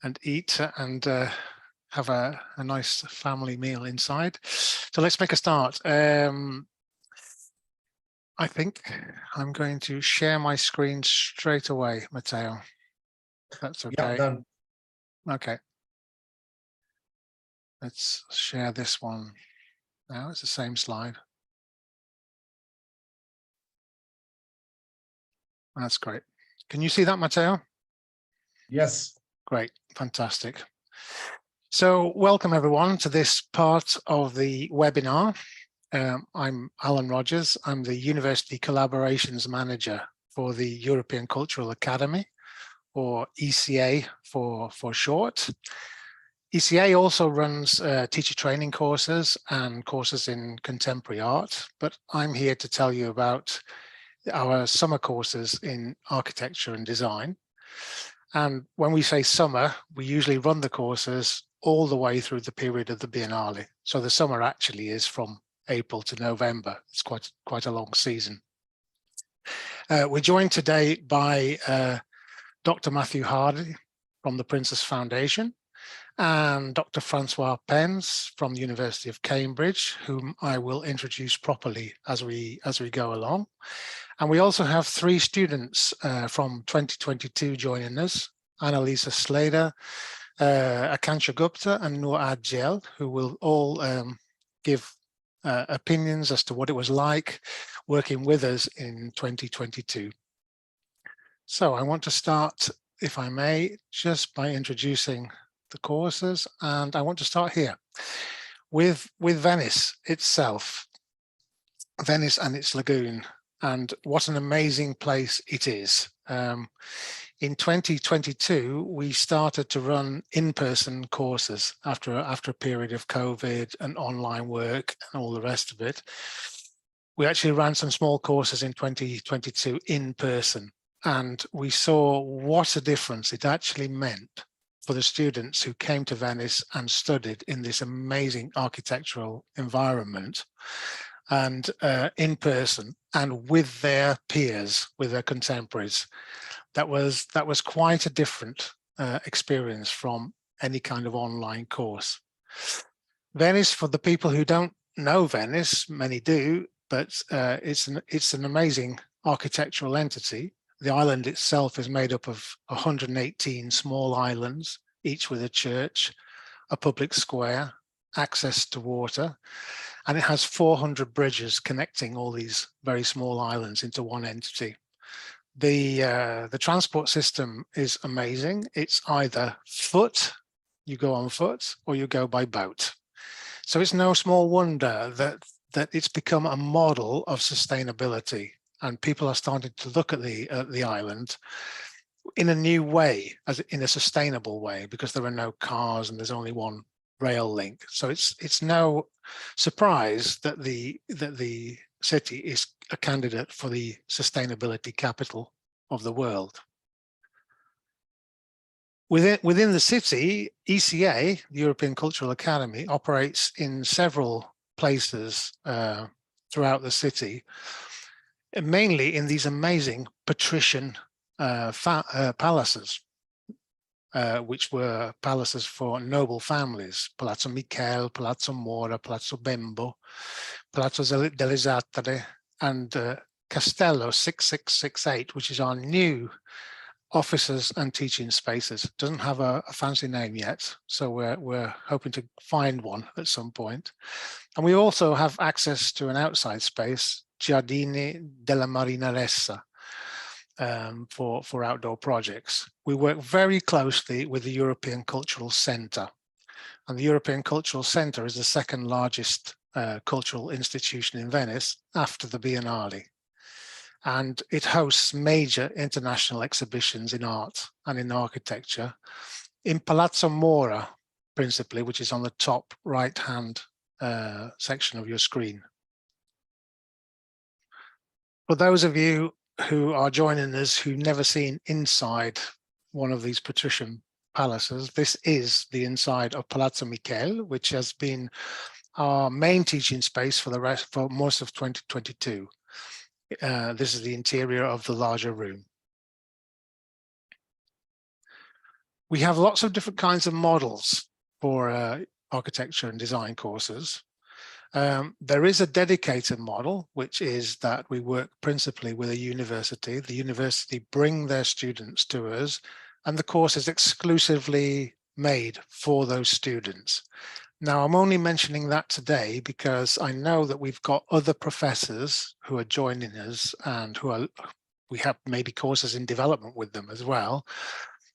and eat and have a nice family meal inside. So let's make a start. I think I'm going to share my screen straight away, Matteo. If that's okay. Yeah, done. Okay. Let's share this one now. It's the same slide. That's great. Can you see that, Matteo? Yes. Great. Fantastic. So welcome everyone to this part of the webinar. I'm Alan Rogers. I'm the University Collaborations Manager for the European Cultural Academy, or ECA for short. ECA also runs teacher training courses and courses in contemporary art, but I'm here to tell you about our summer courses in architecture and design. And when we say summer, we usually run the courses all the way through the period of the Biennale. So the summer actually is from April to November. It's quite a long season. We're joined today by Dr. Matthew Hardy from the Princess Foundation and Dr. François Penz from the University of Cambridge, whom I will introduce properly as we go along. And we also have three students from 2022 joining us: Annalisa Slater, Akansha Gupta and Noor Adjel, who will all give opinions as to what it was like working with us in 2022. So I want to start, if I may, just by introducing the courses, and I want to start here with Venice itself, Venice and its lagoon, and what an amazing place it is. In 2022, we started to run in-person courses after a period of COVID and online work and all the rest of it. We actually ran some small courses in 2022 in person, and we saw what a difference it actually meant for the students who came to Venice and studied in this amazing architectural environment, and in person and with their peers, with their contemporaries. That was quite a different experience from any kind of online course. Venice, for the people who don't know Venice, many do, but it's an amazing architectural entity. The island itself is made up of 118 small islands, each with a church, a public square, access to water, and it has 400 bridges connecting all these very small islands into one entity. The transport system is amazing. It's either foot, you go on foot, or you go by boat. So it's no small wonder that it's become a model of sustainability, and people are starting to look at the island in a new way, as in a sustainable way, because there are no cars and there's only one rail link. So it's no surprise that the city is a candidate for the sustainability capital of the world. Within the city, ECA, the European Cultural Academy, operates in several places throughout the city, mainly in these amazing patrician palaces, which were palaces for noble families: Palazzo Michele, Palazzo Mora, Palazzo Bembo, Palazzo delle Zattere, and Castello 6668, which is our new offices and teaching spaces. Doesn't have a fancy name yet, so we're hoping to find one at some point. And we also have access to an outside space, Giardini della Marinaressa, for outdoor projects. We work very closely with the European Cultural Centre, and the European Cultural Centre is the second largest cultural institution in Venice after the Biennale, and it hosts major international exhibitions in art and in architecture in Palazzo Mora, principally, which is on the top right-hand section of your screen. For those of you who are joining us who've never seen inside one of these patrician palaces, this is the inside of Palazzo Michele, which has been our main teaching space for most of 2022. This is the interior of the larger room. We have lots of different kinds of models for architecture and design courses. There is a dedicated model, which is that we work principally with a university. The university bring their students to us, and the course is exclusively made for those students. Now, I'm only mentioning that today because I know that we've got other professors who are joining us and we have maybe courses in development with them as well.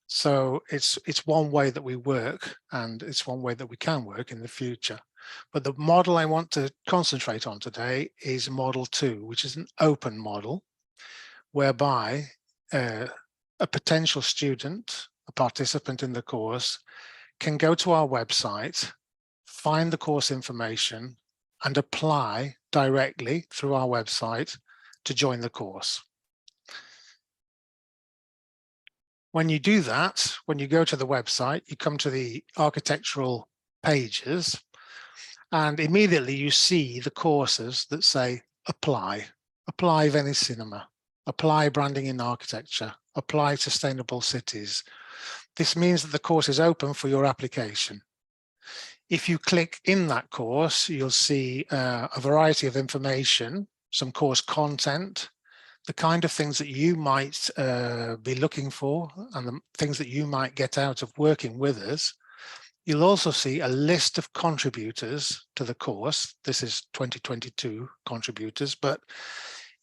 So it's one way that we work, and it's one way that we can work in the future. But the model I want to concentrate on today is model 2, which is an open model, whereby a potential student, a participant in the course, can go to our website, find the course information, and apply directly through our website to join the course. When you do that, when you go to the website, you come to the architectural pages, and immediately you see the courses that say apply VENICINEMA, apply branding in architecture, apply sustainable cities. This means that the course is open for your application. If you click in that course, you'll see a variety of information, some course content, the kind of things that you might be looking for, and the things that you might get out of working with us. You'll also see a list of contributors to the course. This is 2022 contributors, but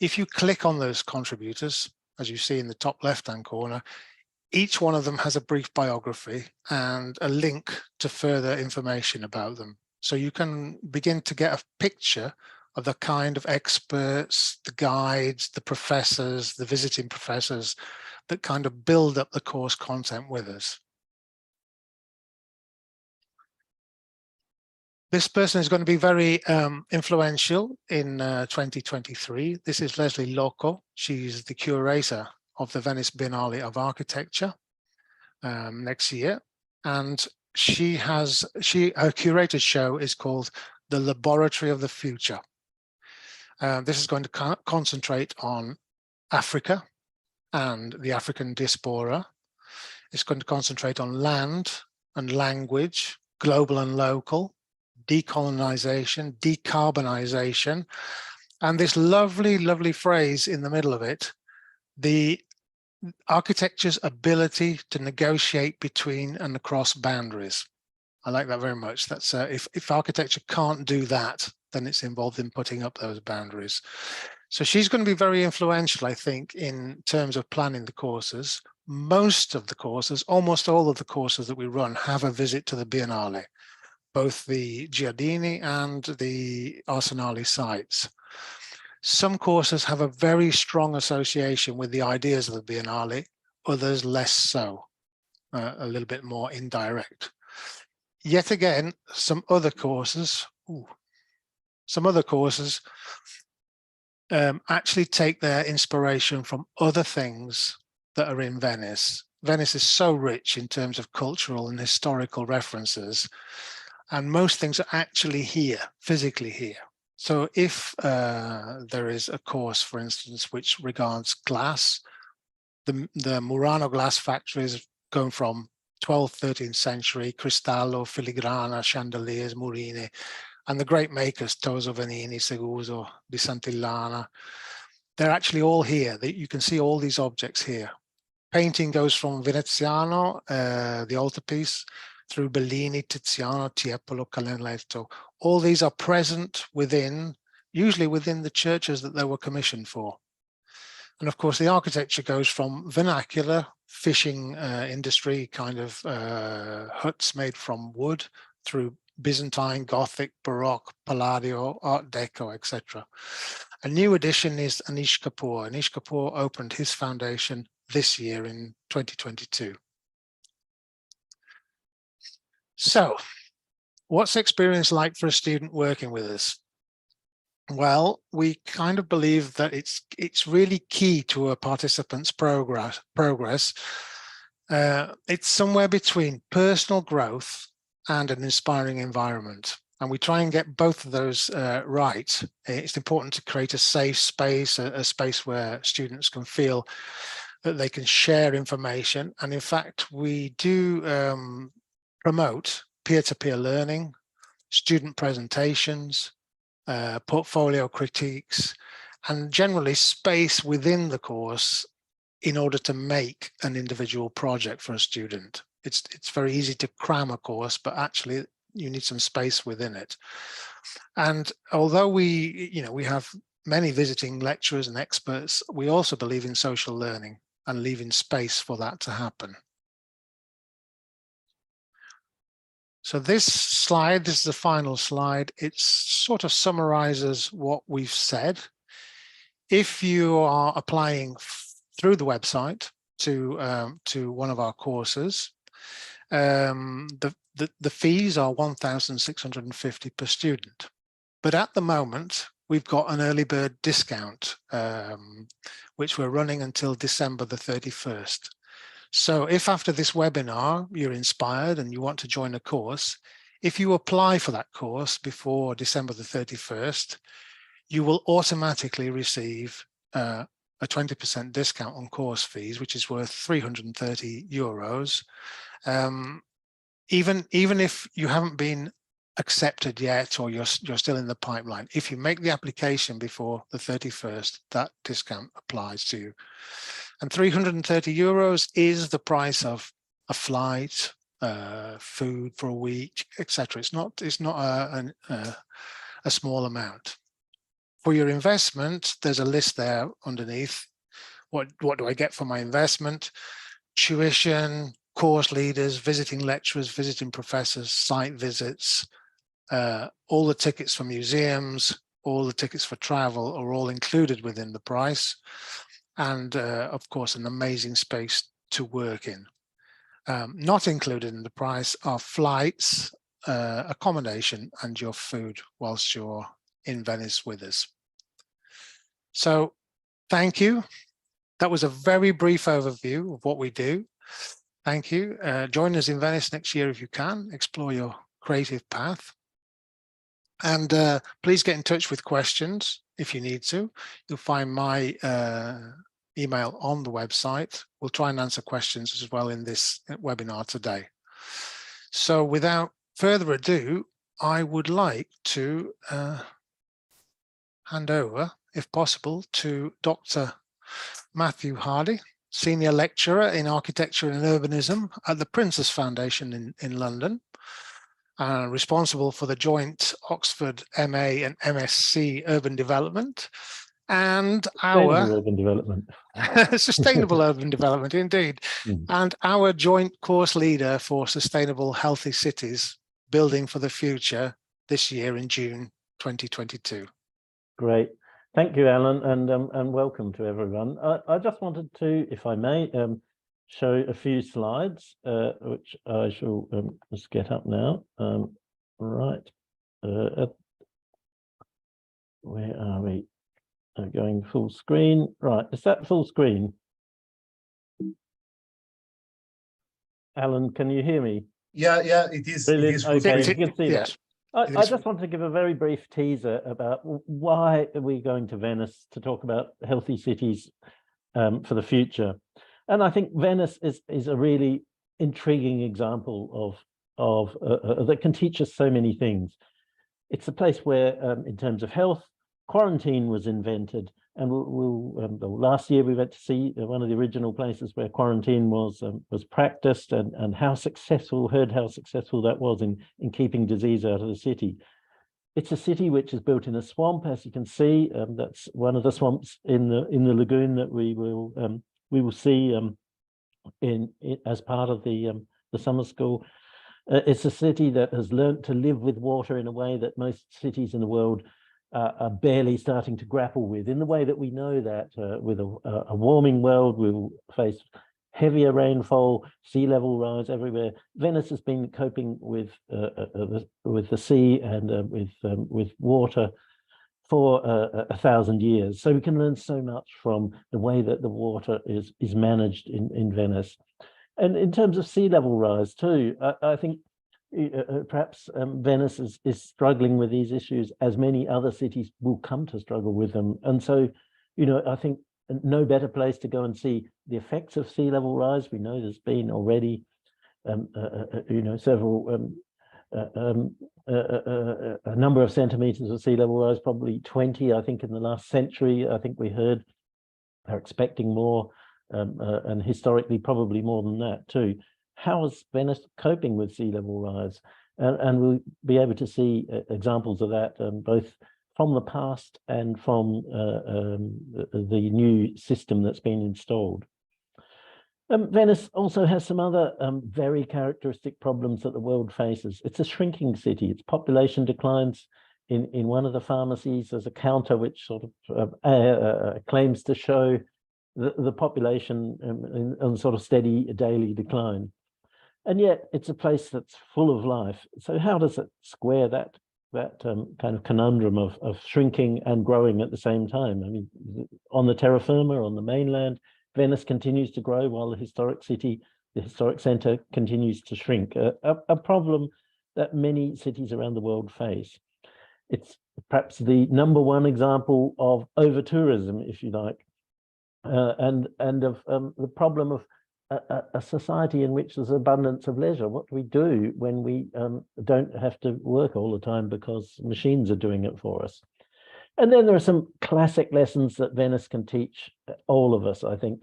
if you click on those contributors, as you see in the top left-hand corner, each one of them has a brief biography and a link to further information about them. So you can begin to get a picture of the kind of experts, the guides, the professors, the visiting professors that kind of build up the course content with us. This person is going to be very influential in 2023. This is Leslie Loco. She's the curator of the Venice Biennale of Architecture next year. And her curated show is called The Laboratory of the Future. This is going to concentrate on Africa and the African diaspora. It's going to concentrate on land and language, global and local, decolonization, decarbonization, and this lovely, lovely phrase in the middle of it, the architecture's ability to negotiate between and across boundaries. I like that very much. That's if architecture can't do that, then it's involved in putting up those boundaries. So she's going to be very influential, I think, in terms of planning the courses. Most of the courses, almost all of the courses that we run have a visit to the Biennale, both the Giardini and the Arsenali sites. Some courses have a very strong association with the ideas of the Biennale, others less so, a little bit more indirect. Yet again, some other courses actually take their inspiration from other things that are in Venice. Venice is so rich in terms of cultural and historical references, and most things are actually here, physically here. So if there is a course, for instance, which regards glass, the Murano glass factories going from 12th, 13th century, cristallo, filigrana, chandeliers, murine, and the great makers, Toso, Venini, Seguso, Di Santillana, they're actually all here. You can see all these objects here. Painting goes from Veneziano, the altarpiece, through Bellini, Tiziano, Tiepolo, Canaletto. All these are present within, usually within the churches that they were commissioned for. And of course, the architecture goes from vernacular, fishing industry kind of huts made from wood, through Byzantine, Gothic, Baroque, Palladio, Art Deco, etc. A new addition is Anish Kapoor. Anish Kapoor opened his foundation this year in 2022. So, what's experience like for a student working with us? Well, we kind of believe that it's really key to a participant's progress. It's somewhere between personal growth and an inspiring environment. And we try and get both of those right. It's important to create a safe space, a space where students can feel that they can share information. And in fact, we do promote peer-to-peer learning, student presentations, portfolio critiques, and generally space within the course in order to make an individual project for a student. It's very easy to cram a course, but actually you need some space within it. And although we have many visiting lecturers and experts, we also believe in social learning and leaving space for that to happen. So this slide, this is the final slide. It sort of summarizes what we've said. If you are applying through the website to one of our courses, the fees are $1,650 per student. But at the moment, we've got an early bird discount, which we're running until December the 31st. So if after this webinar, you're inspired and you want to join a course, if you apply for that course before December the 31st, you will automatically receive a 20% discount on course fees, which is worth €330. Even if you haven't been accepted yet, or you're still in the pipeline, if you make the application before the 31st, that discount applies to you. And €330 is the price of a flight, food for a week, etc. It's not a small amount. For your investment, there's a list there underneath. What do I get for my investment? Tuition, course leaders, visiting lecturers, visiting professors, site visits, all the tickets for museums, all the tickets for travel are all included within the price. And of course, an amazing space to work in. Not included in the price are flights, accommodation, and your food whilst you're in Venice with us. So thank you. That was a very brief overview of what we do. Thank you. Join us in Venice next year if you can. Explore your creative path. And please get in touch with questions if you need to. You'll find my email on the website. We'll try and answer questions as well in this webinar today. So without further ado, I would like to hand over, if possible, to Dr. Matthew Hardy, Senior Lecturer in Architecture and Urbanism at the Princess Foundation in London, responsible for the joint Oxford MA and MSc Urban Development, and our urban development. sustainable urban development, indeed, and our joint course leader for Sustainable Healthy Cities, Building for the Future, this year in June 2022. Great. Thank you, Alan, and welcome to everyone. I just wanted to, if I may, show a few slides, which I shall just get up now. Right. Where are we? Going full screen. Right. Is that full screen? Alan, can you hear me? Yeah, it is. Brilliant. It is Okay, you can see yes. that. I just want to give a very brief teaser about why are we going to Venice to talk about healthy cities for the future. And I think Venice is a really intriguing example of that can teach us so many things. It's a place where, in terms of health, quarantine was invented. And last year we went to see one of the original places where quarantine was practiced, and how successful that was in keeping disease out of the city. It's a city which is built in a swamp, as you can see. That's one of the swamps in the lagoon that we will see as part of the summer school. It's a city that has learnt to live with water in a way that most cities in the world are barely starting to grapple with, in the way that we know that with a warming world, we will face heavier rainfall, sea level rise everywhere. Venice has been coping with the sea and with water for 1,000 years. So we can learn so much from the way that the water is managed in Venice. And in terms of sea level rise too, I think perhaps Venice is struggling with these issues, as many other cities will come to struggle with them. And so, I think no better place to go and see the effects of sea level rise. We know there's been already, several, a number of centimeters of sea level rise, probably 20, I think, in the last century. I think we heard are expecting more, and historically probably more than that too. How is Venice coping with sea level rise? And we'll be able to see examples of that, both from the past and from the new system that's been installed. Venice also has some other very characteristic problems that the world faces. It's a shrinking city. Its population declines. In one of the pharmacies, there's a counter which sort of claims to show the population in sort of steady daily decline. And yet it's a place that's full of life. So how does it square that kind of conundrum of shrinking and growing at the same time? I mean, on the terra firma, on the mainland, Venice continues to grow while the historic city, the historic center, continues to shrink, a problem that many cities around the world face. It's perhaps the #1 example of over-tourism, if you like, and of the problem of a society in which there's abundance of leisure. What do we do when we don't have to work all the time because machines are doing it for us? And then there are some classic lessons that Venice can teach all of us, I think.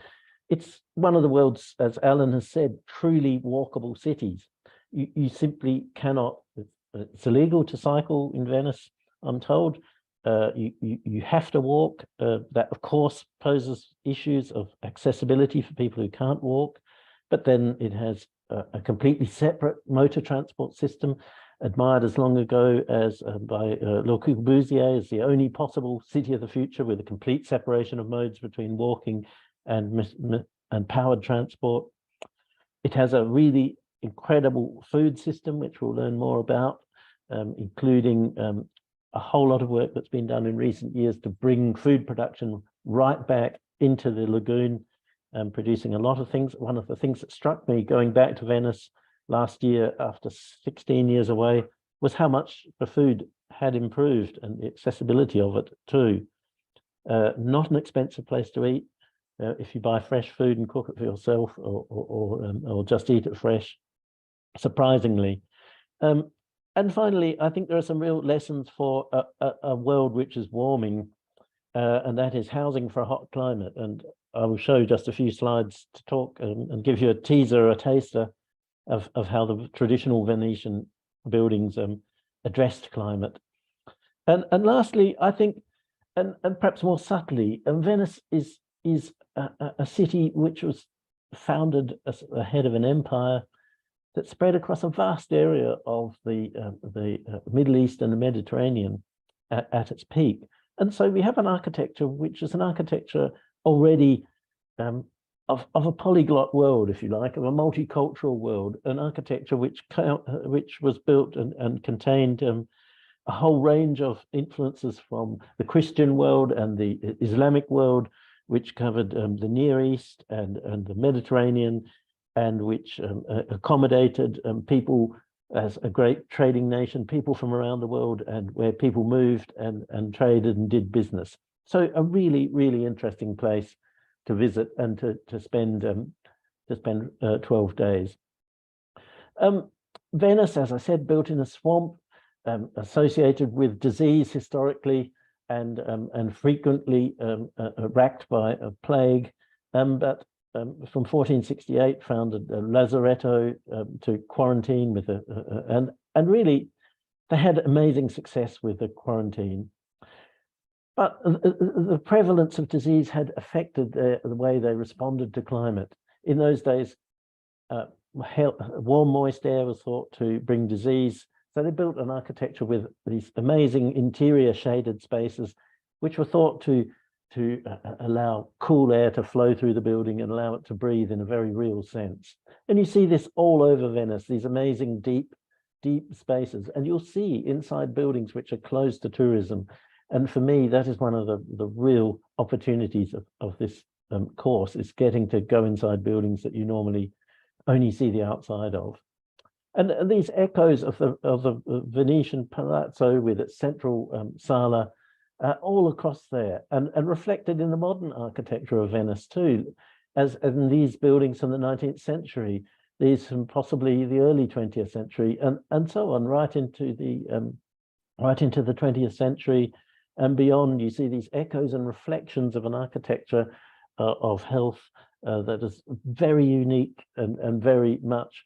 It's one of the world's, as Alan has said, truly walkable cities. You simply cannot, it's illegal to cycle in Venice, I'm told. You have to walk. That, of course, poses issues of accessibility for people who can't walk, but then it has a completely separate motor transport system, admired as long ago as by Le Corbusier as the only possible city of the future, with a complete separation of modes between walking and powered transport. It has a really incredible food system, which we'll learn more about, including a whole lot of work that's been done in recent years to bring food production right back into the lagoon, producing a lot of things. One of the things that struck me going back to Venice last year after 16 years away was how much the food had improved, and the accessibility of it too. Not an expensive place to eat if you buy fresh food and cook it for yourself, or just eat it fresh, surprisingly. And finally, I think there are some real lessons for a world which is warming, and that is housing for a hot climate. And I will show just a few slides to talk and give you a teaser, a taster of how the traditional Venetian buildings addressed climate. And lastly, I think, and perhaps more subtly, Venice is a city which was founded as the head of an empire that spread across a vast area of the Middle East and the Mediterranean at its peak. And so we have an architecture which is an architecture already of a polyglot world, if you like, of a multicultural world, an architecture which was built and contained a whole range of influences from the Christian world and the Islamic world, which covered the Near East and the Mediterranean, and which accommodated people as a great trading nation, people from around the world, and where people moved and traded and did business. So a really, really interesting place to visit and to spend 12 days. Venice, as I said, built in a swamp, associated with disease historically, and frequently racked by a plague, but from 1468 founded a lazaretto to quarantine with and really they had amazing success with the quarantine. But the prevalence of disease had affected the way they responded to climate. In those days, warm, moist air was thought to bring disease. So they built an architecture with these amazing interior shaded spaces, which were thought to allow cool air to flow through the building and allow it to breathe in a very real sense. And you see this all over Venice, these amazing deep spaces. And you'll see inside buildings which are closed to tourism. And for me, that is one of the real opportunities of this course, is getting to go inside buildings that you normally only see the outside of. And these echoes of the Venetian Palazzo with its central sala all across there, and reflected in the modern architecture of Venice too, as in these buildings from the 19th century, these from possibly the early 20th century, and so on, right into the 20th century and beyond. You see these echoes and reflections of an architecture of health that is very unique and very much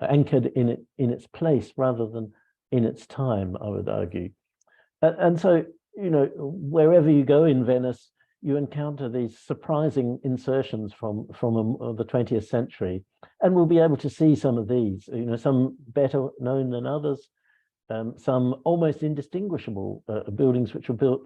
anchored in its place rather than in its time, I would argue. And so, you know, wherever you go in Venice, you encounter these surprising insertions from the 20th century, and we'll be able to see some of these, you know, some better known than others, some almost indistinguishable buildings which were built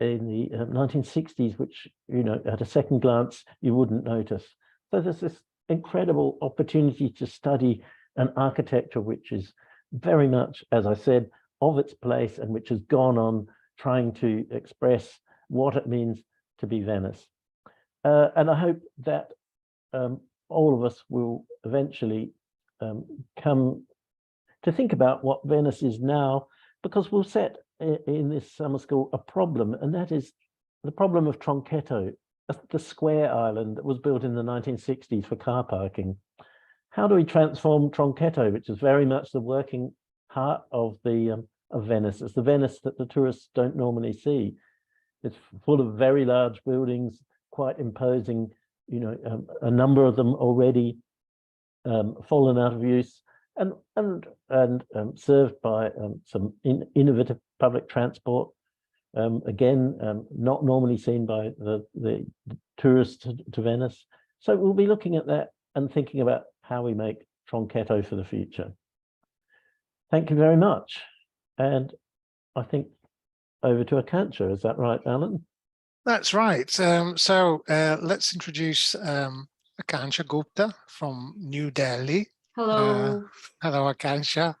in the 1960s, which, you know, at a second glance, you wouldn't notice. So there's this incredible opportunity to study an architecture which is very much, as I said, of its place, and which has gone on trying to express what it means to be Venice. And I hope that all of us will eventually come to think about what Venice is now, because we'll set in this summer school a problem, and that is the problem of Tronchetto, the square island that was built in the 1960s for car parking. How do we transform Tronchetto, which is very much the working heart of Venice? It's the Venice that the tourists don't normally see. It's full of very large buildings, quite imposing, you know, a number of them already fallen out of use, and served by some innovative public transport, again, not normally seen by the tourists to Venice. So we'll be looking at that and thinking about how we make Tronchetto for the future. Thank you very much. And I think over to Akansha, is that right, Alan? That's right. So let's introduce Akansha Gupta from New Delhi. Hello. Hello, Akansha.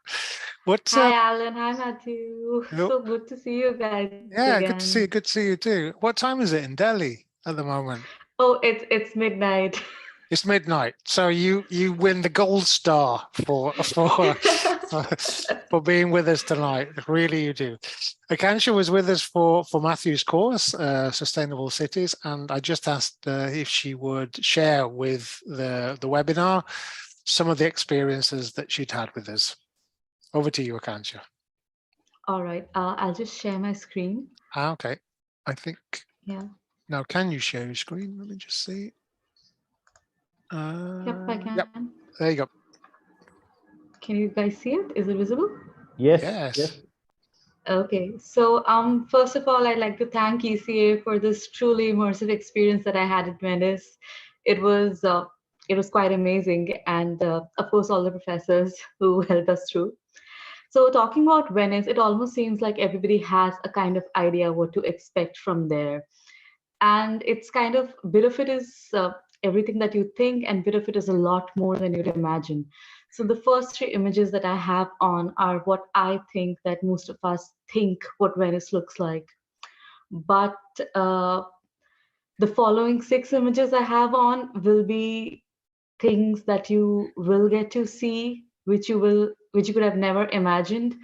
Hi, Alan. Hi, Matthew. So good to see you guys yeah, again. good to see you too. What time is it in Delhi at the moment? Oh, it's midnight. It's midnight. So you win the gold star for being with us tonight. Really, you do. Akansha was with us for Matthew's course, Sustainable Cities, and I just asked if she would share with the webinar some of the experiences that she'd had with us. Over to you, Akansha. All right. I'll just share my screen. Okay. I think. Yeah. Now, can you share your screen? Let me just see. Yep, I can. Yep. There you go. Can you guys see it? Is it visible? Yes. Okay. So first of all, I'd like to thank ECA for this truly immersive experience that I had at Venice. It was quite amazing, and of course all the professors who helped us through. So talking about Venice, it almost seems like everybody has a kind of idea what to expect from there. And it's kind of, bit of it is everything that you think, and bit of it is a lot more than you'd imagine. So the first three images that I have on are what I think that most of us think what Venice looks like. But the following 6 images I have on will be things that you will get to see, which you could have never imagined,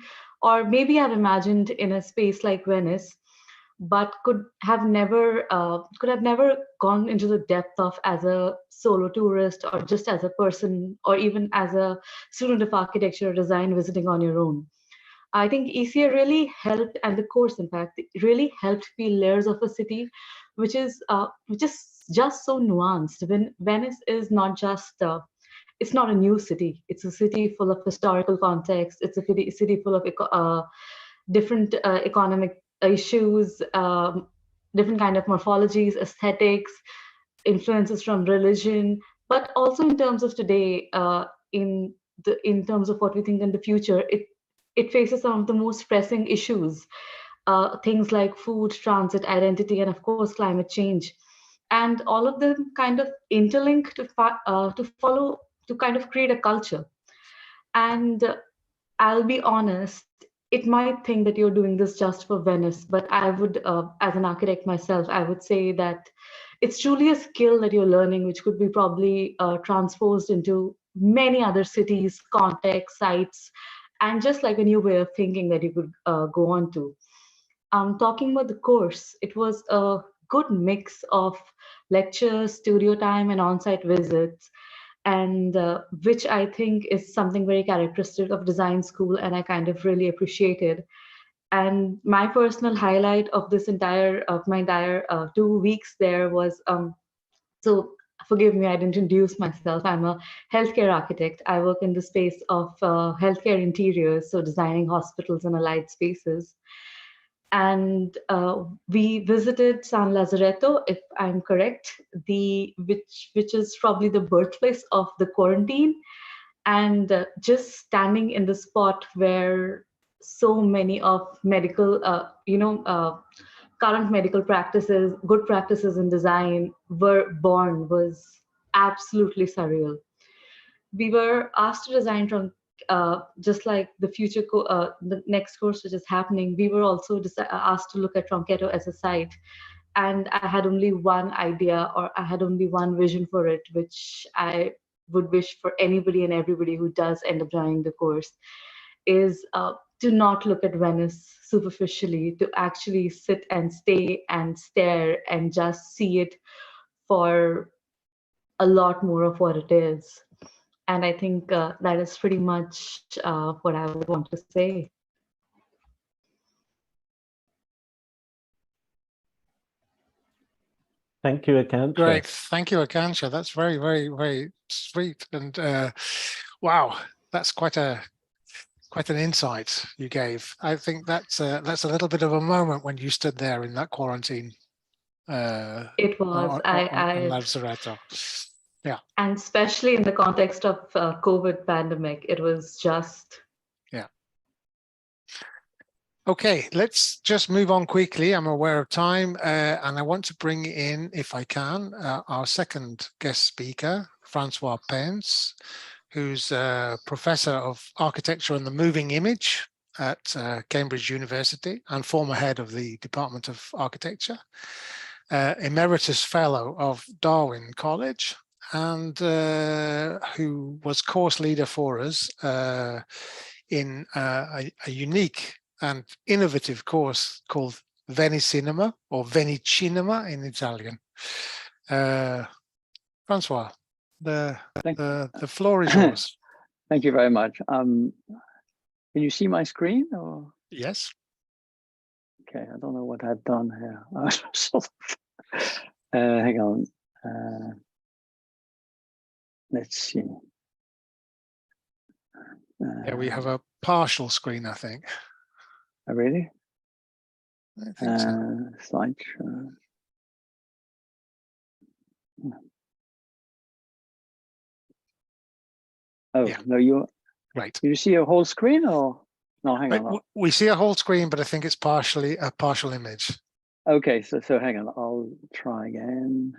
or maybe have imagined in a space like Venice, but could have never gone into the depth of as a solo tourist, or just as a person, or even as a student of architecture or design visiting on your own. I think ECA really helped, and the course, in fact, really helped feel layers of a city, which is just so nuanced. When Venice is not just it's not a new city. It's a city full of historical context. It's a city full of different economic issues, different kind of morphologies, aesthetics, influences from religion, but also in terms of today, in terms of what we think in the future, it faces some of the most pressing issues, things like food, transit, identity, and of course climate change, and all of them kind of interlink to kind of create a culture. And I'll be honest, it might think that you're doing this just for Venice, but I would, as an architect myself, I would say that it's truly a skill that you're learning, which could be probably transposed into many other cities, contexts, sites, and just like a new way of thinking that you could go on to. talking about the course, it was a good mix of lectures, studio time, and on-site visits, and which I think is something very characteristic of design school, and I kind of really appreciated. And my personal highlight of my entire 2 weeks there was so forgive me, I didn't introduce myself. I'm a healthcare architect. I work in the space of healthcare interiors, so designing hospitals and allied spaces. And we visited San Lazaretto, if I'm correct, which is probably the birthplace of the quarantine. And just standing in the spot where so many of medical, current medical practices, good practices in design were born was absolutely surreal. We were asked to design from just like the next course which is happening, we were also asked to look at Troncheto as a site. And I had only one idea, or I had only one vision for it, which I would wish for anybody and everybody who does end up joining the course, is to not look at Venice superficially, to actually sit and stay and stare and just see it for a lot more of what it is. And I think that is pretty much what I would want to say. Thank you, Akansha. Great. Thank you, Akansha. That's very, very, very sweet. And wow, that's quite an insight you gave. I think that's a little bit of a moment when you stood there in that quarantine. It was. On Lazaretto. Yeah. And especially in the context of COVID pandemic, it was just. Yeah. Okay, let's just move on quickly. I'm aware of time, and I want to bring in, if I can, our second guest speaker, François Penz, who's a professor of architecture and the moving image at Cambridge University and former head of the Department of Architecture, emeritus fellow of Darwin College, and who was course leader for us in a unique and innovative course called VENICINEMA, or VENICINEMA in Italian. François, the floor is yours. Thank you very much. Can you see my screen? Or? Yes. Okay, I don't know what I've done here. Hang on. Let's see. Yeah, we have a partial screen, I think. Really? I think so. Slide. Oh, yeah. No, you. Right. You see a whole screen, or no? Hang on. We see a whole screen, but I think it's partially a partial image. Okay, so hang on. I'll try again.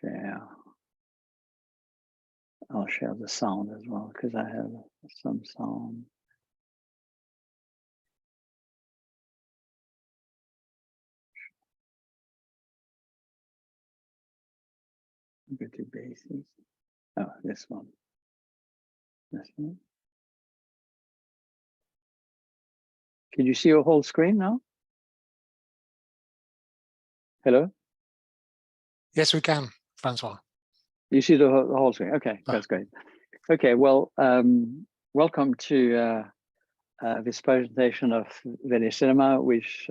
Share. I'll share the sound as well because I have some sound. Go to basics. Oh, this one. This one. Can you see your whole screen now? Hello? Yes, we can, François. You see the whole screen. Okay, that's great. Okay, well, welcome to this presentation of VENICINEMA, which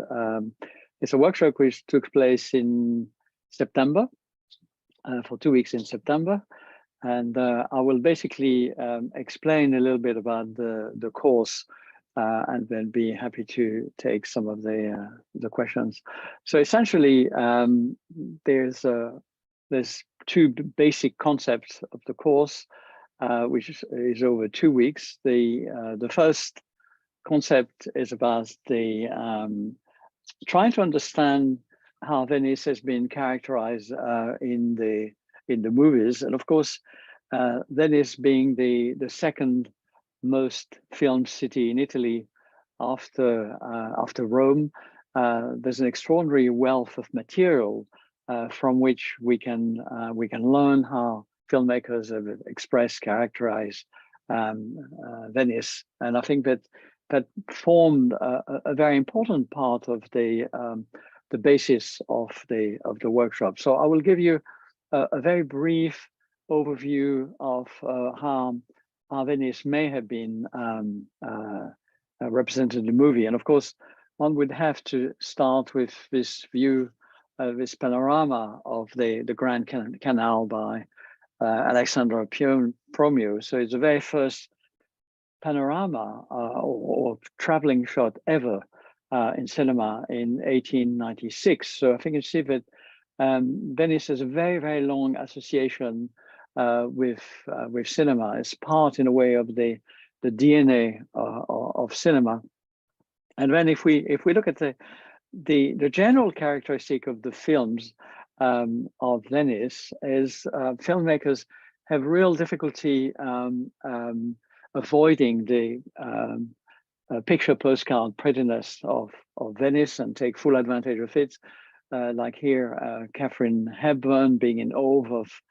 is a workshop which took place in September, for 2 weeks in September. And I will basically explain a little bit about the course and then be happy to take some of the questions. So essentially, there's two basic concepts of the course, which is over 2 weeks. The first concept is about trying to understand how Venice has been characterized in the movies, and of course, Venice being the second most filmed city in Italy after Rome. There's an extraordinary wealth of material from which we can learn how filmmakers have expressed, characterized Venice. And I think that that formed a very important part of the basis of the workshop. So I will give you a very brief overview of how Venice may have been represented in the movie. And of course, one would have to start with this view, this panorama of the Grand Canal by Alexandra Promiu. So it's the very first panorama or traveling shot ever in cinema in 1896. So I think you see that Venice has a very, very long association with cinema. It's part, in a way, of the DNA of cinema. And then if we look at the general characteristic of the films of Venice is filmmakers have real difficulty avoiding the picture postcard prettiness of Venice and take full advantage of it. Like here, Katharine Hepburn being in awe of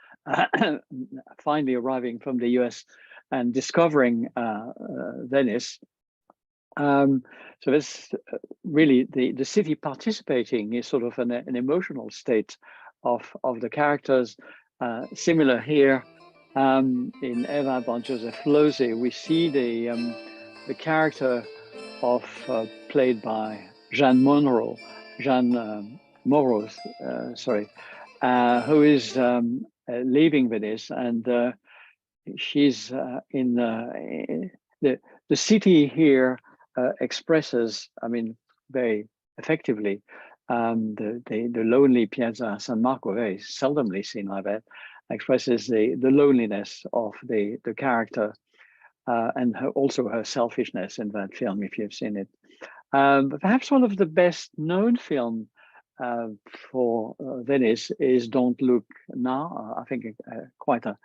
finally arriving from the US and discovering Venice. So this really the city participating is sort of an emotional state of the characters. Similar here in Eva by Joseph Losey, we see the character of played by Jeanne Moreau, who is leaving Venice, and she's in the city here. Expresses, I mean, very effectively, the lonely Piazza San Marco, very seldomly seen like that, expresses the loneliness of the character and also her selfishness in that film, if you've seen it. But perhaps one of the best known film for Venice is Don't Look Now. I think quite an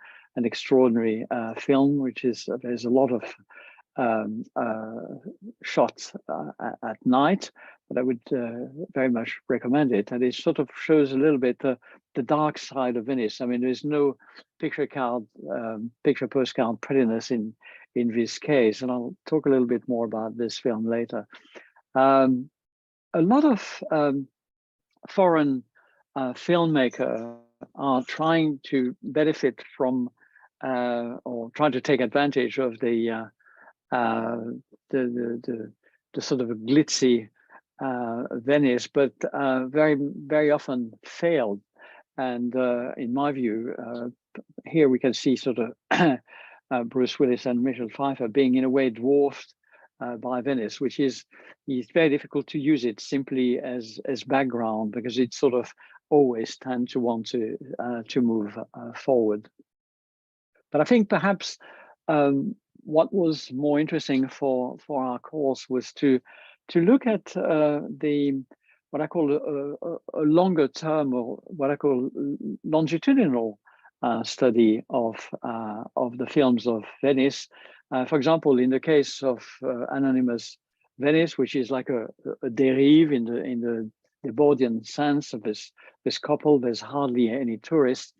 extraordinary film, which is, there's a lot of shots at night, but I would very much recommend it. And it sort of shows a little bit the dark side of Venice. I mean, there's no picture postcard prettiness in this case, and I'll talk a little bit more about this film later. A lot of foreign filmmakers are trying to benefit from or trying to take advantage of the sort of glitzy Venice, but very often failed. And in my view, here we can see sort of Bruce Willis and Michelle Pfeiffer being in a way dwarfed by Venice, which is very difficult to use it simply as background, because it sort of always tend to want to move forward. But I think perhaps what was more interesting for our course was to look at what I call a longer term, or what I call longitudinal study of the films of Venice. For example, in the case of Anonymous Venice, which is like a derive in the Bordian sense of this couple, there's hardly any tourists.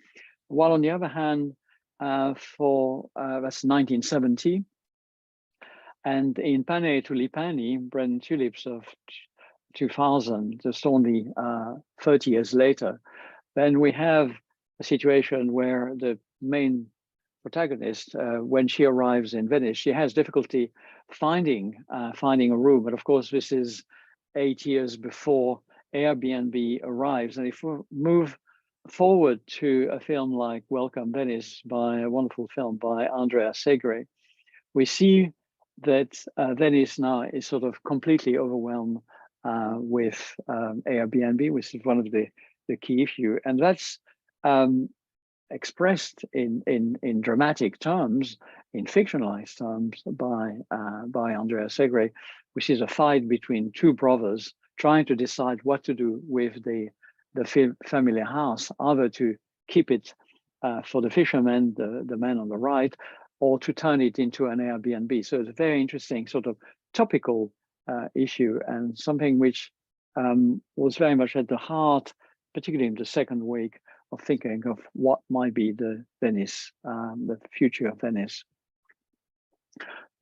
While on the other hand, that's 1970, and in Pane Tulipani, Bread and Tulips of 2000, just only 30 years later, then we have a situation where the main protagonist, when she arrives in Venice, she has difficulty finding a room. But of course, this is 8 years before Airbnb arrives, and if we move forward to a film like Welcome Venice, by a wonderful film by Andrea Segre, we see that Venice now is sort of completely overwhelmed with Airbnb, which is one of the key issue, and that's expressed in dramatic terms, in fictionalized terms by Andrea Segre, which is a fight between two brothers trying to decide what to do with the family house, either to keep it for the fisherman, the man on the right, or to turn it into an Airbnb. So it's a very interesting sort of topical issue, and something which was very much at the heart, particularly in the second week, of thinking of what might be the Venice, the future of Venice.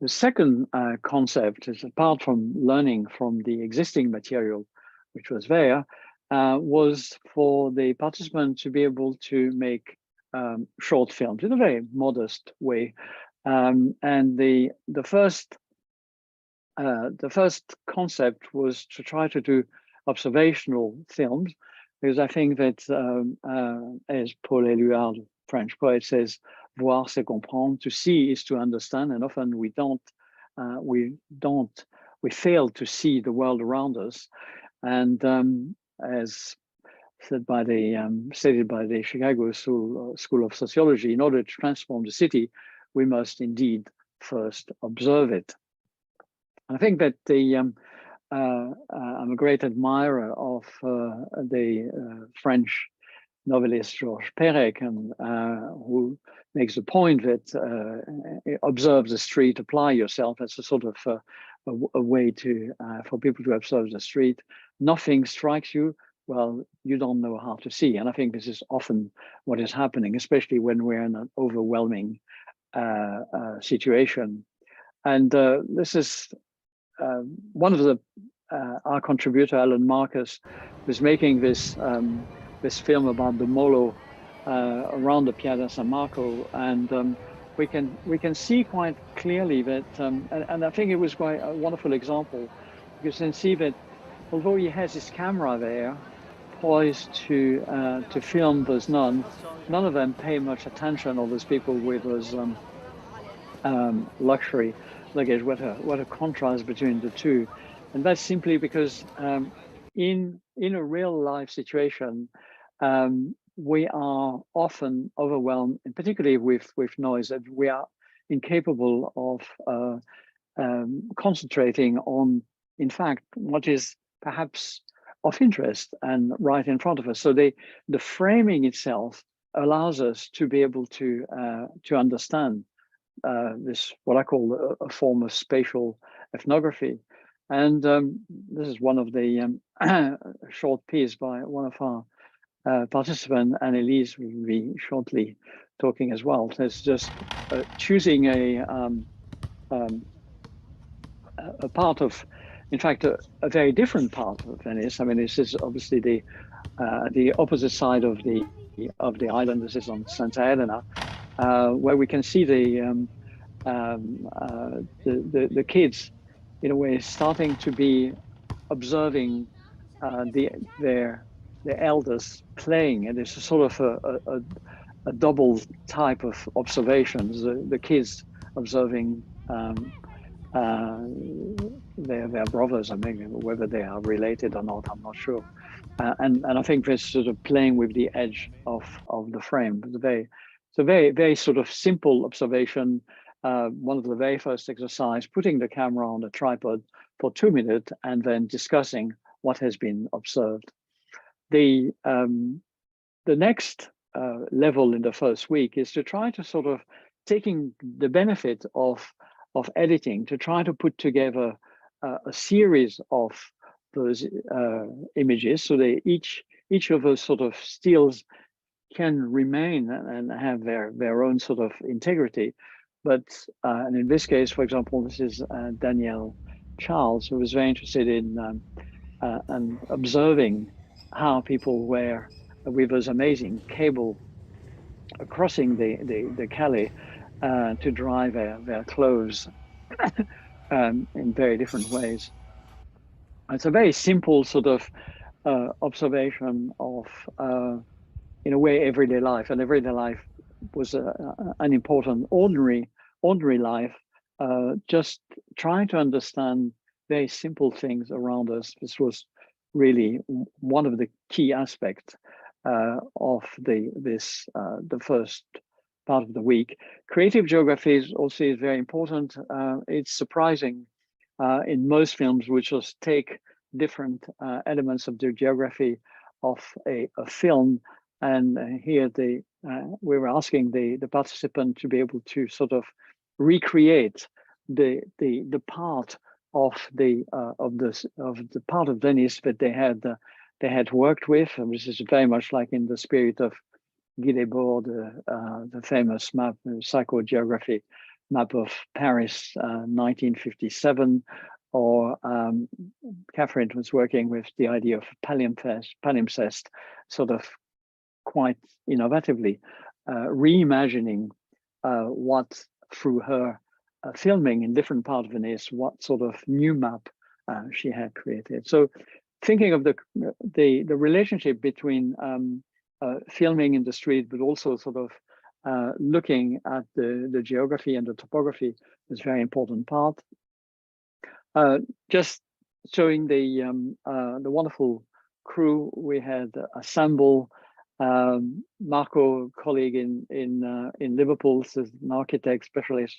The second concept is, apart from learning from the existing material, which was there, was for the participant to be able to make short films in a very modest way. And the first concept was to try to do observational films, because I think that, as Paul Éluard, French poet, says, "Voir c'est comprendre." To see is to understand, and often we fail to see the world around us. And as said by stated by the Chicago School of Sociology, in order to transform the city, we must indeed first observe it. And I think that I'm a great admirer of the French novelist Georges Perec, and who makes the point that observe the street, apply yourself. That's a sort of a way to for people to observe the street. Nothing strikes you, well, you don't know how to see. And I think this is often what is happening, especially when we're in an overwhelming situation. And this is one of the our contributor, Alan Marcus, was making this this film about the Molo around the Piazza San Marco, and we can see quite clearly that, and I think it was quite a wonderful example. You can see that although he has his camera there, poised to film those nuns, none of them pay much attention. All those people with those luxury luggage. What a contrast between the two. And that's simply because in a real life situation, we are often overwhelmed, and particularly with noise, that we are incapable of concentrating on, in fact, what is perhaps of interest and right in front of us. So the framing itself allows us to be able to understand this, what I call a form of spatial ethnography. And this is one of the short piece by one of our participants, Annelise, will be shortly talking as well. So it's just choosing a part of, in fact, a very different part of Venice. I mean, this is obviously the opposite side of the island. This is on Santa Elena, where we can see the kids, in a way, starting to be observing their elders playing, and it's a sort of a double type of observations. The kids observing their brothers, I mean, whether they are related or not, I'm not sure. And I think this sort of playing with the edge of the frame. It's a very sort of simple observation. One of the very first exercise, putting the camera on a tripod for 2 minutes and then discussing what has been observed. The next level in the first week is to try to sort of taking the benefit of editing to try to put together a series of those images, so they each of those sort of stills can remain and have their own sort of integrity. But and in this case, for example, this is Danielle Charles, who was very interested in and observing how people were with those amazing cable crossing the Calais to dry their clothes in very different ways. It's a very simple sort of observation of, in a way, everyday life, and everyday life was an important ordinary life. Just trying to understand very simple things around us. This was really one of the key aspects of the first part of the week. Creative geography is also very important. It's surprising in most films, we just take different elements of the geography of a film, and here we were asking the participant to be able to sort of recreate the part of the part of Venice that they had worked with. And this is very much like in the spirit of Guy Debord, the famous map, psychogeography, map of Paris, 1957, or Catherine was working with the idea of palimpsest, sort of quite innovatively, reimagining what through her filming in different parts of Venice, what sort of new map she had created. So thinking of the relationship between filming in the street, but also sort of looking at the geography and the topography is a very important part. Just showing the wonderful crew we had assembled. Marco, colleague in Liverpool, is an architect specialist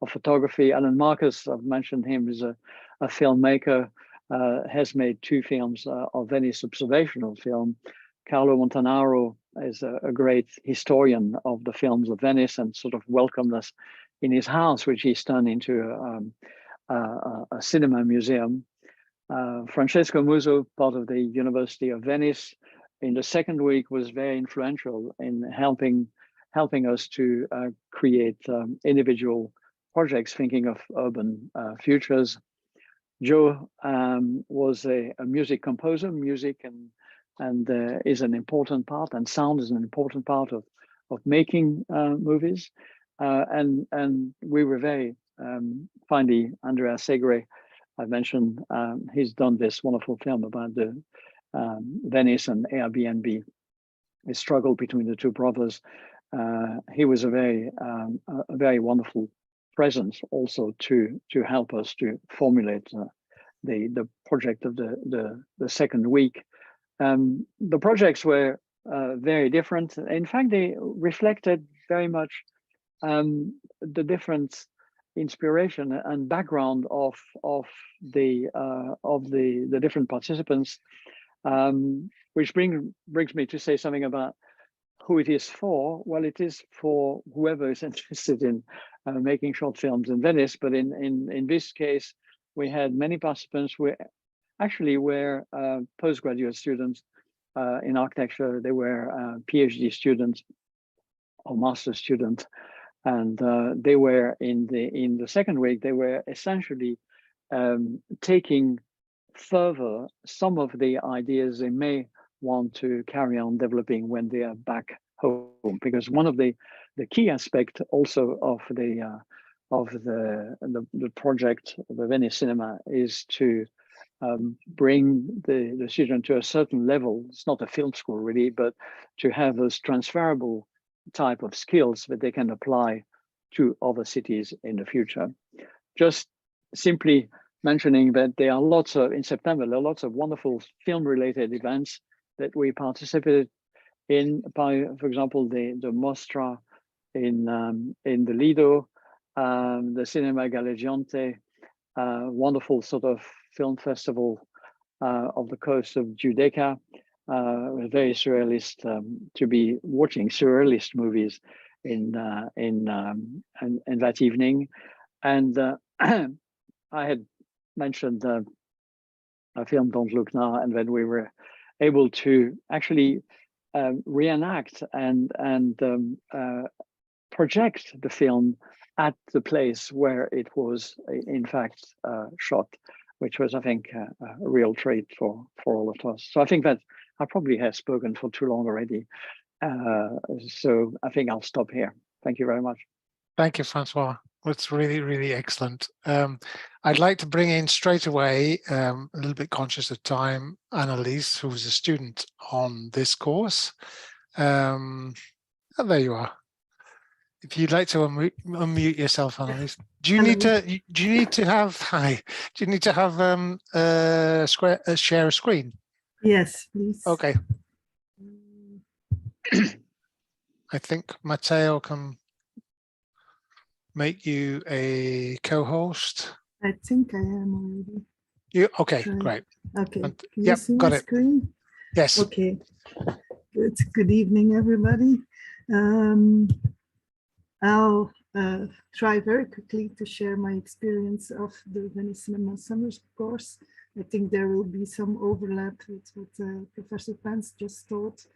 of photography. Alan Marcus, I've mentioned him, is a filmmaker, has made 2 films of Venice observational film. Carlo Montanaro is a great historian of the films of Venice and sort of welcomed us in his house, which he's turned into a cinema museum. Francesco Muso, part of the University of Venice, in the second week was very influential in helping us to create individual projects thinking of urban futures. Joe was a music composer, music and is an important part, and sound is an important part of making movies. And we were very finally, Andrea Segre, I mentioned, he's done this wonderful film about the Venice and Airbnb, a struggle between the 2 brothers. He was a very wonderful presence also to help us to formulate the project of the second week. The projects were very different. In fact, they reflected very much the different inspiration and background of the different participants, which brings me to say something about who it is for. Well, it is for whoever is interested in making short films in Venice. But in this case, we had many participants who actually were postgraduate students in architecture. They were PhD students or master students, and they were in the second week. They were essentially taking further some of the ideas they may want to carry on developing when they are back home, because one of the key aspect also of the project, the Venice Cinema, is to bring the student to a certain level. It's not a film school really, but to have those transferable type of skills that they can apply to other cities in the future. Just simply mentioning that there are lots of, in September, there are lots of wonderful film-related events that we participated in, by, for example, the Mostra in the Lido, the Cinema Galleggiante, wonderful sort of film festival of the coast of Giudecca. Very surrealist to be watching surrealist movies in that evening. And I had mentioned a film, Don't Look Now, and then we were able to actually reenact and project the film at the place where it was in fact shot, which was, I think, a real treat for all of us. So I think that I probably have spoken for too long already. So I think I'll stop here. Thank you very much. Thank you, Francois. That's really, really excellent. I'd like to bring in straight away, a little bit conscious of time, Annalise, who's a student on this course. And there you are. If you'd like to unmute yourself, Annalise. Do you need to have share a screen? Yes, please. Okay. I think Matteo can make you a co-host. I think I am already. You okay? Great. Okay. Can yep, you see got my it. screen? Yes. Okay. Good evening, everybody. I'll try very quickly to share my experience of the Venice Cinema Summer course. I think there will be some overlap with what Professor Penz just taught.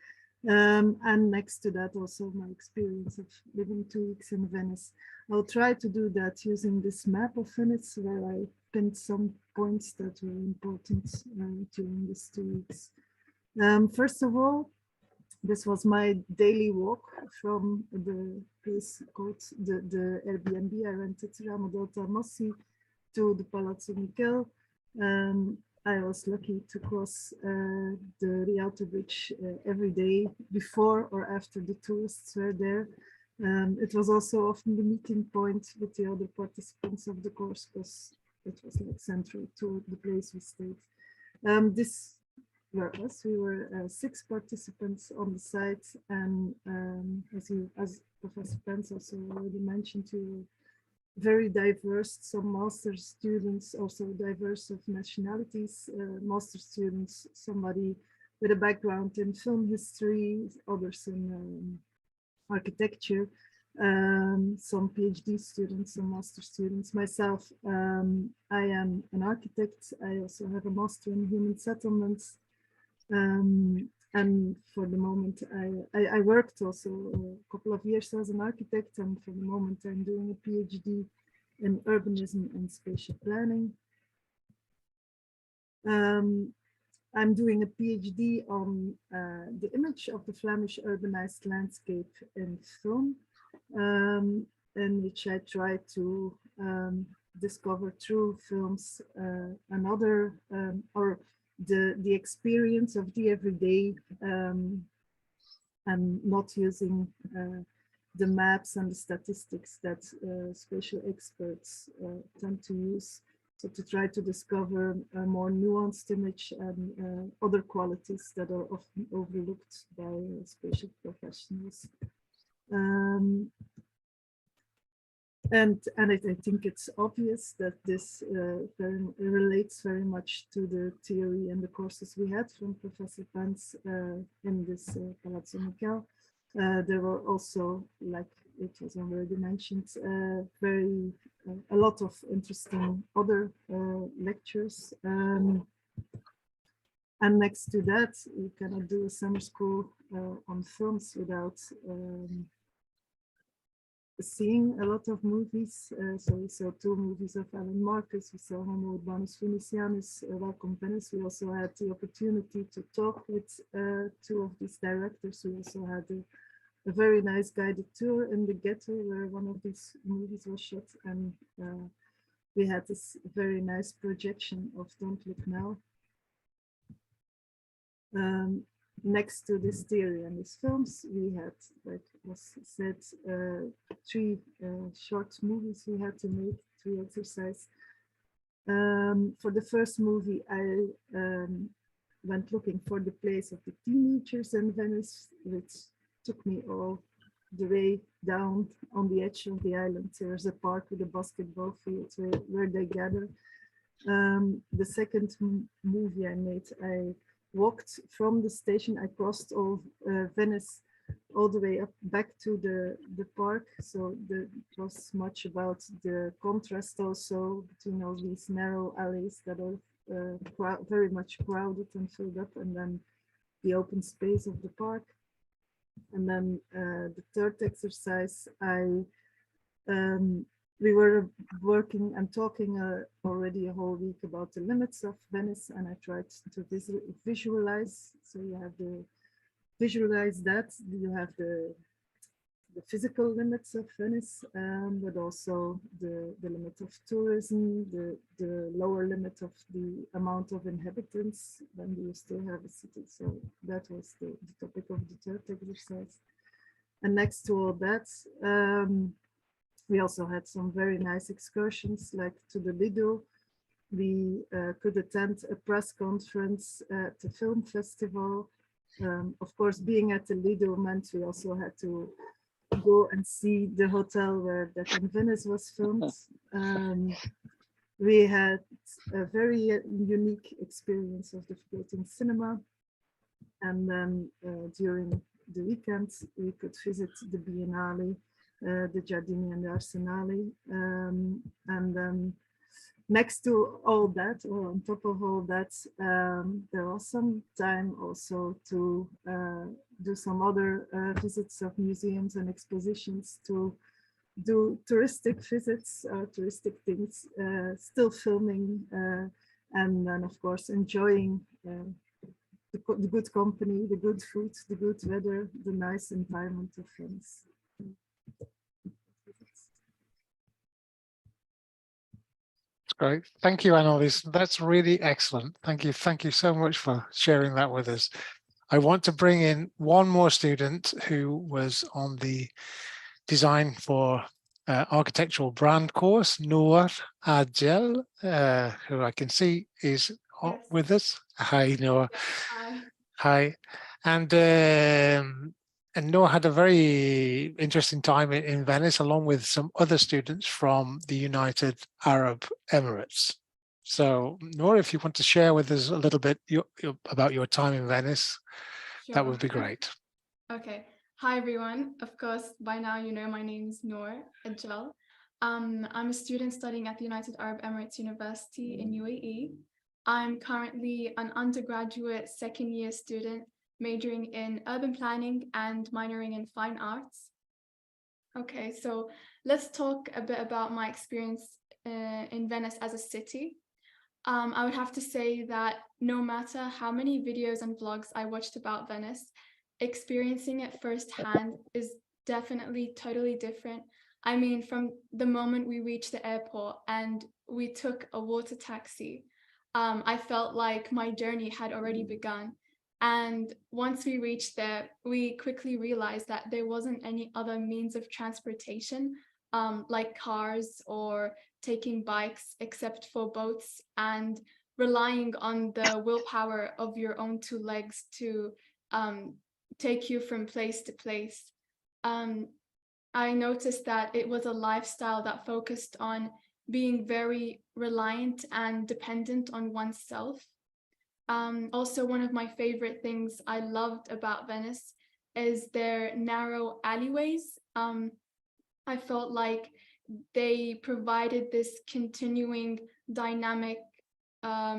And next to that, also my experience of living 2 weeks in Venice. I'll try to do that using this map of Venice, where I pinned some points that were important during these 2 weeks. First of all, this was my daily walk from the place called the Airbnb I rented, Ramo Delta Mossi, to the Palazzo Michel. I was lucky to cross the Rialto Bridge every day before or after the tourists were there. It was also often the meeting point with the other participants of the course, because it was like central to the place we stayed. This were us. We were 6 participants on the site, and as Professor Penz also already mentioned, we were very diverse. Some master's students, also diverse of nationalities, master's students, somebody with a background in film history, others in architecture, some PhD students, some master students. Myself, I am an architect. I also have a master in human settlements. And for the moment, I worked also a couple of years as an architect, and for the moment I'm doing a PhD in urbanism and spatial planning. I'm doing a PhD on the image of the Flemish urbanized landscape in film, in which I try to discover through films another or the experience of the everyday, and not using the maps and the statistics that spatial experts tend to use. So to try to discover a more nuanced image and other qualities that are often overlooked by spatial professionals. And I think it's obvious that this relates very much to the theory and the courses we had from Professor Penz in this Palazzo Michel. There were also, like it was already mentioned, a lot of interesting other lectures. And next to that, you cannot do a summer school on films without seeing a lot of movies. So we saw 2 movies of Alan Marcus, we saw Homo Urbanus Venetianus, Welcome Venice. We also had the opportunity to talk with 2 of these directors. We also had a very nice guided tour in the ghetto where one of these movies was shot, and we had this very nice projection of Don't Look Now. Next to this theory and these films, we had, like was said, 3 short movies we had to make, 3 exercises. For the first movie, I went looking for the place of the teenagers in Venice, which took me all the way down on the edge of the island. There's a park with a basketball field where they gather. The second movie I made, I walked from the station. I crossed all Venice all the way up back to the park. So it was much about the contrast also between all these narrow alleys that are very much crowded and filled up, and then the open space of the park. And then the third exercise, we were working and talking already a whole week about the limits of Venice, and I tried to visualize. So you have to visualize that. You have the physical limits of Venice, but also the limit of tourism, the lower limit of the amount of inhabitants. When do you still have a city? So that was the topic of the third exercise. And next to all that, we also had some very nice excursions, like to the Lido. We could attend a press conference at the film festival. Of course, being at the Lido meant we also had to go and see the hotel where That in Venice was filmed. We had a very unique experience of the floating cinema. And then during the weekend, we could visit the Biennale, the Giardini and the Arsenale. And then next to all that, or on top of all that, there was some time also to do some other visits of museums and expositions, to do touristic visits, touristic things, still filming, and then of course enjoying the good company, the good food, the good weather, the nice environment of Venice. Great. Thank you, Annelies. That's really excellent. Thank you. Thank you so much for sharing that with us. I want to bring in one more student who was on the design for architectural brand course, Noor Adjel, who I can see is with us. Hi, Noor. Hi. Hi. And Noor had a very interesting time in Venice, along with some other students from the United Arab Emirates. So, Noor, if you want to share with us a little bit about your time in Venice, that would be great. Okay. Hi, everyone. Of course, by now you know my name is Noor Adjel. I'm a student studying at the United Arab Emirates University in UAE. I'm currently an undergraduate second-year student majoring in urban planning and minoring in fine arts. Okay, so let's talk a bit about my experience in Venice as a city. I would have to say that no matter how many videos and vlogs I watched about Venice, experiencing it firsthand is definitely totally different. I mean, from the moment we reached the airport and we took a water taxi, I felt like my journey had already begun. And once we reached there, we quickly realized that there wasn't any other means of transportation, like cars or taking bikes, except for boats, and relying on the willpower of your own two legs to take you from place to place. I noticed that it was a lifestyle that focused on being very reliant and dependent on oneself. Also, one of my favorite things I loved about Venice is their narrow alleyways. I felt like they provided this continuing dynamic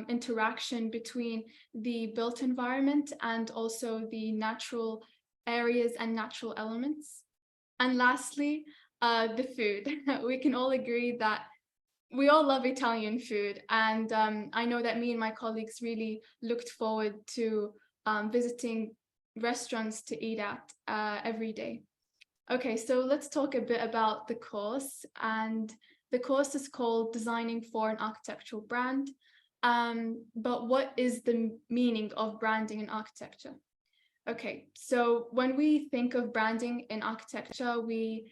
interaction between the built environment and also the natural areas and natural elements. And lastly, the food. We can all agree that we all love Italian food, and I know that me and my colleagues really looked forward to visiting restaurants to eat at every day. Okay, so let's talk a bit about the course, and the course is called Designing for an Architectural Brand. But what is the meaning of branding in architecture? Okay, so when we think of branding in architecture, we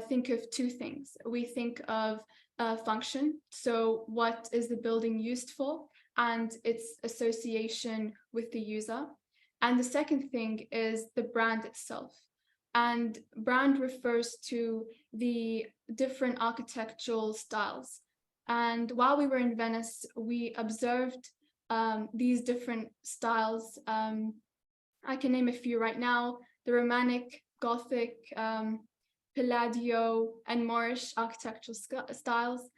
think of two things. We think of function, so what is the building used for, and its association with the user. And the second thing is the brand itself. And brand refers to the different architectural styles. And while we were in Venice, we observed these different styles. I can name a few right now: the Romantic, Gothic, Palladio, and Moorish architectural styles.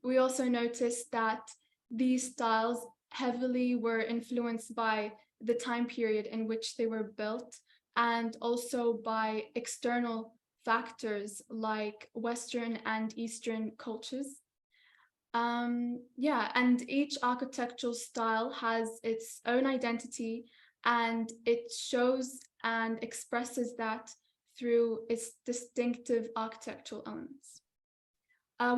We also noticed that these styles heavily were influenced by the time period in which they were built, and also by external factors like Western and Eastern cultures. Yeah, and each architectural style has its own identity, and it shows and expresses that through its distinctive architectural elements.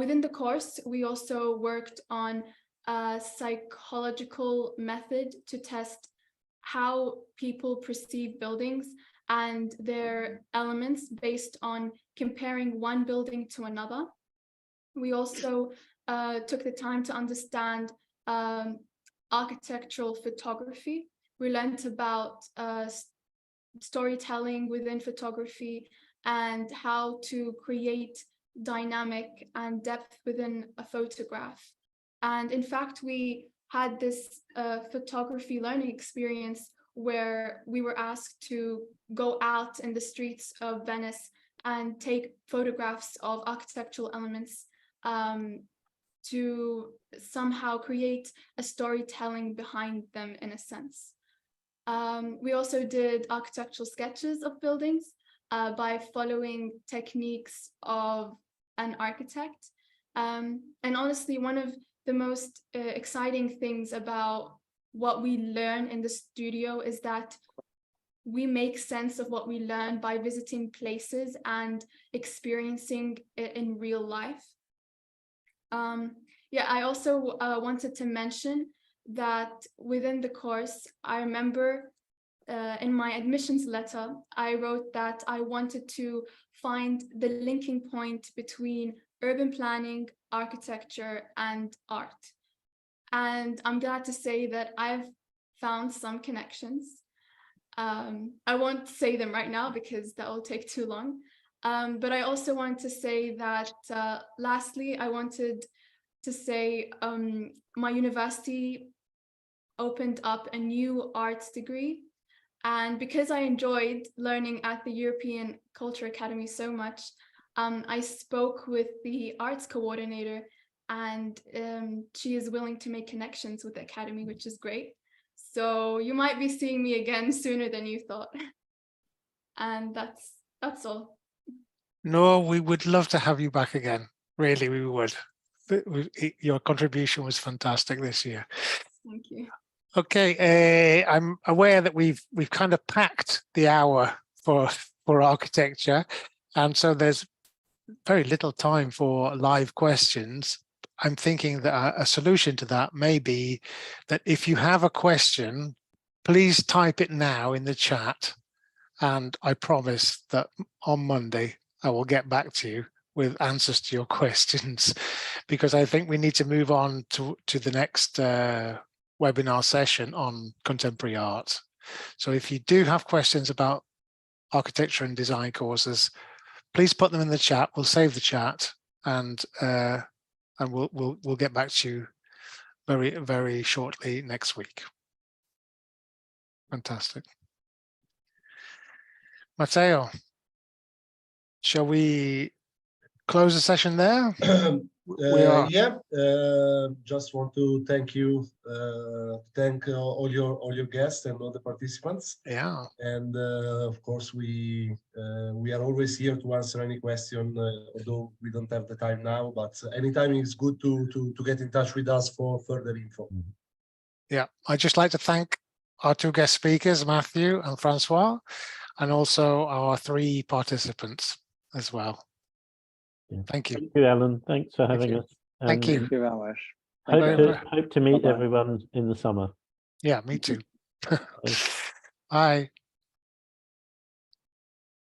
Within the course, we also worked on a psychological method to test how people perceive buildings and their elements based on comparing one building to another. We also took the time to understand architectural photography. We learned about storytelling within photography and how to create dynamic and depth within a photograph. And in fact, we had this photography learning experience where we were asked to go out in the streets of Venice and take photographs of architectural elements to somehow create a storytelling behind them, in a sense. We also did architectural sketches of buildings by following techniques of an architect. And honestly, one of the most exciting things about what we learn in the studio is that we make sense of what we learn by visiting places and experiencing it in real life. Yeah, I also wanted to mention that within the course, I remember in my admissions letter, I wrote that I wanted to find the linking point between urban planning, architecture, and art. And I'm glad to say that I've found some connections. I won't say them right now because that will take too long. But I also want to say that lastly, I wanted to say my university opened up a new arts degree. And because I enjoyed learning at the European Culture Academy so much, I spoke with the arts coordinator, and she is willing to make connections with the academy, which is great. So you might be seeing me again sooner than you thought. And that's all. No, we would love to have you back again. Really, we would. Your contribution was fantastic this year. Thank you. Okay, I'm aware that we've kind of packed the hour for architecture, and so there's very little time for live questions. I'm thinking that a solution to that may be that if you have a question, please type it now in the chat, and I promise that on Monday I will get back to you with answers to your questions, because I think we need to move on to the next webinar session on contemporary art. So if you do have questions about architecture and design courses, please put them in the chat. We'll save the chat, and we'll get back to you very shortly next week. Fantastic. Matteo, shall we close the session there? Yeah, just want to thank you, thank all your guests and all the participants. Yeah. And of course, we are always here to answer any question, although we don't have the time now. But anytime it's good to get in touch with us for further info. Yeah, I'd just like to thank our two guest speakers, Matthew and Francois, and also our three participants as well. Yeah. Thank you. Thank you, Alan. Thanks for having us. Thank you. Thank you very much. Hope to meet Bye-bye. everyone in the summer. Yeah, me too. Bye.